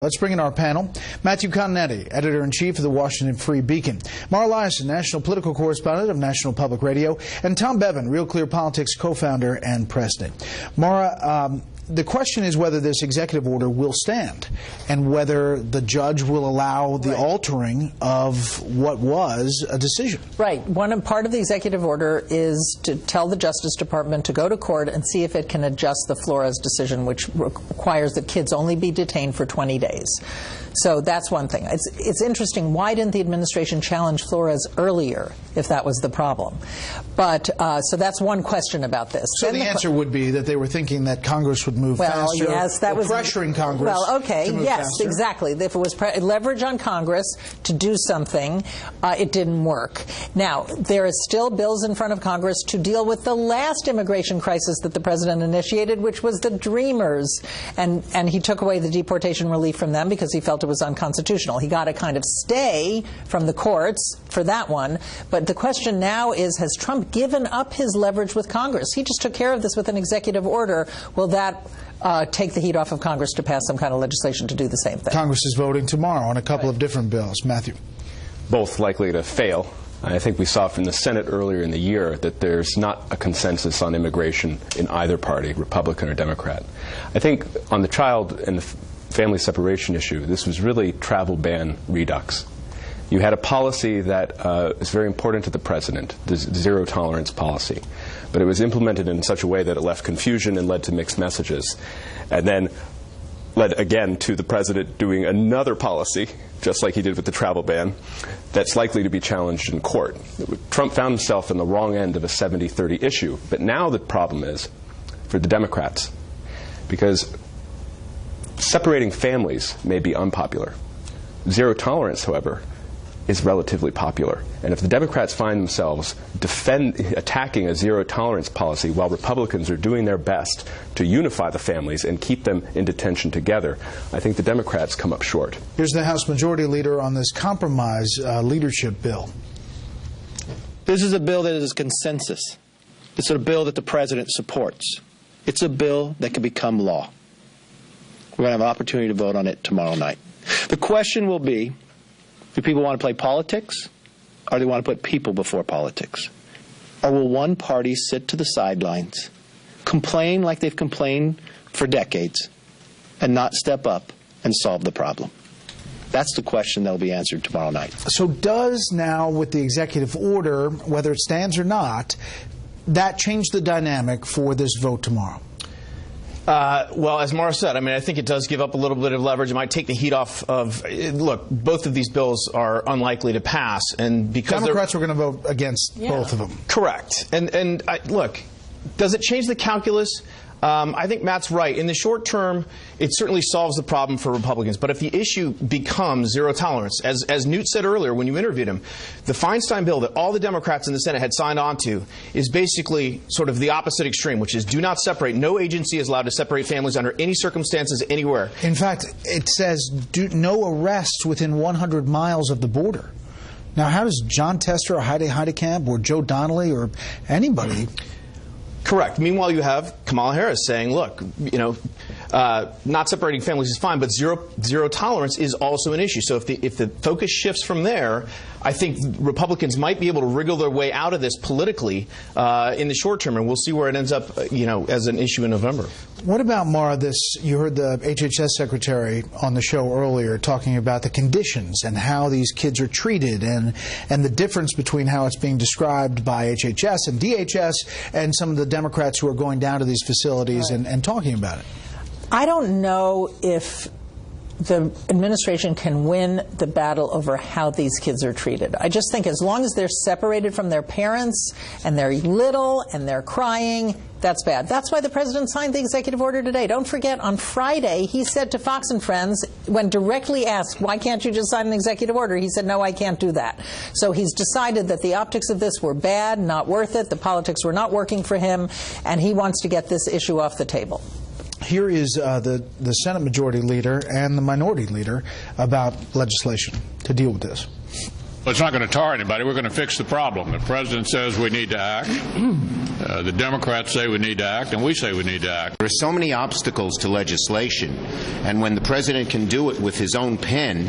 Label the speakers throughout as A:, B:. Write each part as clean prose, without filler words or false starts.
A: Let's bring in our panel. Matthew Continetti, editor-in-chief of the Washington Free Beacon. Mara Liasson, national political correspondent of National Public Radio. And Tom Bevan, Real Clear Politics co-founder and president. Mara, the question is whether this executive order will stand and whether the judge will allow the altering of what was a decision.
B: Right. Part of the executive order is to tell the Justice Department to go to court and see if it can adjust the Flores decision, which requires that kids only be detained for 20 days. So that's one thing. It's interesting. Why didn't the administration challenge Flores earlier if that was the problem? But so that's one question about this.
A: So the answer would be that they were thinking that Congress would move faster.
B: Yes, that was
A: pressuring Congress.
B: Well, okay,
A: to move
B: yes,
A: faster.
B: exactly. If it was leverage on Congress to do something, it didn't work. Now, there is still bills in front of Congress to deal with the last immigration crisis that the president initiated, which was the Dreamers, and he took away the deportation relief from them because he felt it was unconstitutional. He got a kind of stay from the courts for that one, but the question now is, has Trump given up his leverage with Congress? He just took care of this with an executive order. Will that take the heat off of Congress to pass some kind of legislation to do the same thing?
A: Congress is voting tomorrow on a couple of different bills. Matthew.
C: Both likely to fail. I think we saw from the Senate earlier in the year that there's not a consensus on immigration in either party, Republican or Democrat. I think on the child and the family separation issue, this was really travel ban redux. You had a policy that is very important to the president, the zero tolerance policy, but it was implemented in such a way that it left confusion and led to mixed messages, and then led again to the president doing another policy, just like he did with the travel ban, that's likely to be challenged in court. Trump found himself in the wrong end of a 70-30 issue, but now the problem is for the Democrats, because separating families may be unpopular. Zero tolerance, however, is relatively popular. And if the Democrats find themselves attacking a zero tolerance policy while Republicans are doing their best to unify the families and keep them in detention together, I think the Democrats come up short.
A: Here's the House Majority Leader on this compromise leadership bill.
D: This is a bill that is consensus. It's a bill that the president supports. It's a bill that can become law. We're going to have an opportunity to vote on it tomorrow night. The question will be, do people want to play politics, or do they want to put people before politics? Or will one party sit to the sidelines, complain like they've complained for decades, and not step up and solve the problem? That's the question that will be answered tomorrow night.
A: So does now, with the executive order, whether it stands or not, that change the dynamic for this vote tomorrow?
E: Well, as Mara said, I think it does give up a little bit of leverage. It might take the heat off of, look, both of these bills are unlikely to pass. And because
A: Democrats are going to vote against both of them.
E: Correct. And look, does it change the calculus? I think Matt's right. In the short term, it certainly solves the problem for Republicans. But if the issue becomes zero tolerance, as Newt said earlier when you interviewed him, the Feinstein bill that all the Democrats in the Senate had signed on to is basically sort of the opposite extreme, which is do not separate. No agency is allowed to separate families under any circumstances anywhere.
A: In fact, it says no arrests within 100 miles of the border. Now, how does John Tester or Heidi Heidkamp or Joe Donnelly or anybody...
E: Correct. Meanwhile, you have Kamala Harris saying, look, not separating families is fine, but zero tolerance is also an issue. So if the focus shifts from there, I think Republicans might be able to wriggle their way out of this politically in the short term, and we'll see where it ends up, as an issue in November.
A: What about, Mara, you heard the HHS secretary on the show earlier talking about the conditions and how these kids are treated and the difference between how it's being described by HHS and DHS and some of the Democrats who are going down to these facilities and talking about it.
B: I don't know if the administration can win the battle over how these kids are treated. I just think as long as they're separated from their parents and they're little and they're crying, that's bad. That's why the president signed the executive order today. Don't forget, on Friday, he said to Fox and Friends, when directly asked, why can't you just sign an executive order, he said, no, I can't do that. So he's decided that the optics of this were bad, not worth it, the politics were not working for him, and he wants to get this issue off the table.
A: Here is the Senate Majority Leader and the Minority Leader about legislation to deal with this.
F: It's not going to tar anybody. We're going to fix the problem. The president says we need to act. The Democrats say we need to act, and we say we need to act.
G: There are so many obstacles to legislation, and when the president can do it with his own pen,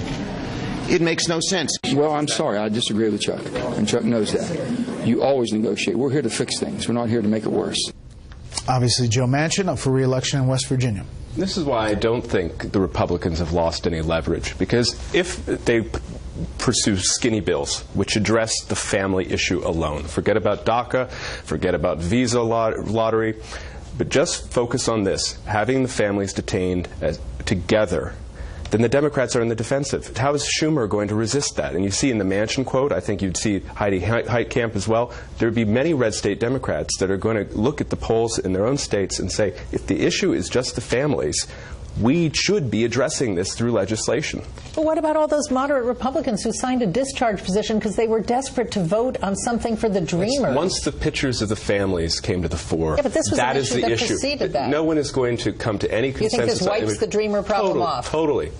G: it makes no sense.
H: Well, I'm sorry. I disagree with Chuck, and Chuck knows that. You always negotiate. We're here to fix things. We're not here to make it worse.
A: Obviously, Joe Manchin up for re-election in West Virginia.
C: This is why I don't think the Republicans have lost any leverage, because if they pursue skinny bills which address the family issue alone, forget about DACA, forget about visa lottery, but just focus on this, having the families detained together, then the Democrats are in the defensive. How is Schumer going to resist that? And you see in the Manchin quote, I think you'd see Heidi Heitkamp as well, there would be many red state Democrats that are going to look at the polls in their own states and say, if the issue is just the families, we should be addressing this through legislation.
B: But what about all those moderate Republicans who signed a discharge position because they were desperate to vote on something for the Dreamers?
C: Once the pictures of the families came to the fore,
B: yeah, but this was
C: that
B: an
C: is
B: issue
C: the
B: that
C: issue.
B: Preceded that.
C: No one is going to come to any consensus.
B: You think this wipes the Dreamer problem off?
C: Totally.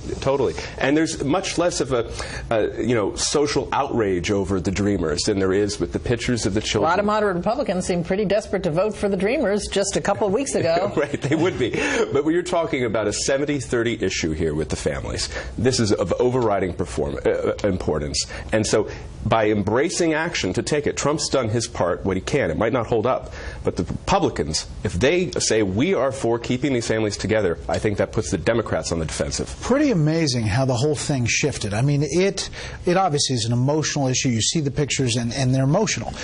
C: And there's much less of a social outrage over the Dreamers than there is with the pictures of the children.
B: A lot of moderate Republicans seemed pretty desperate to vote for the Dreamers just a couple of weeks ago.
C: Right, they would be. But when you're talking about a 70-30 issue here with the families, this is of overriding importance. And so by embracing action to take it, Trump's done his part, what he can. It might not hold up. But the Republicans, if they say we are for keeping these families together, I think that puts the Democrats on the defensive.
A: Pretty amazing how the whole thing shifted. I mean, it obviously is an emotional issue. You see the pictures and they're emotional.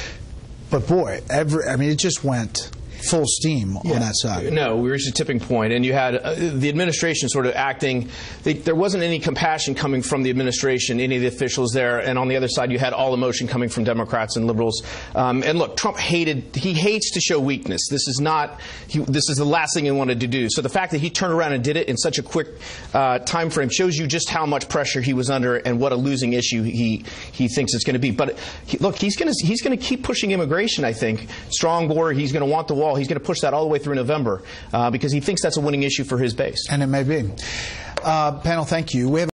A: But boy, it just went full steam on that side.
E: No, we reached a tipping point, and you had the administration sort of acting. There wasn't any compassion coming from the administration, any of the officials there, and on the other side you had all emotion coming from Democrats and liberals. And look, Trump hates to show weakness. This is the last thing he wanted to do. So the fact that he turned around and did it in such a quick time frame shows you just how much pressure he was under and what a losing issue he thinks it's going to be. But look, he's going to keep pushing immigration, I think. Strong border, he's going to want the wall. He's going to push that all the way through November because he thinks that's a winning issue for his base.
A: And it may be. Panel, thank you. We have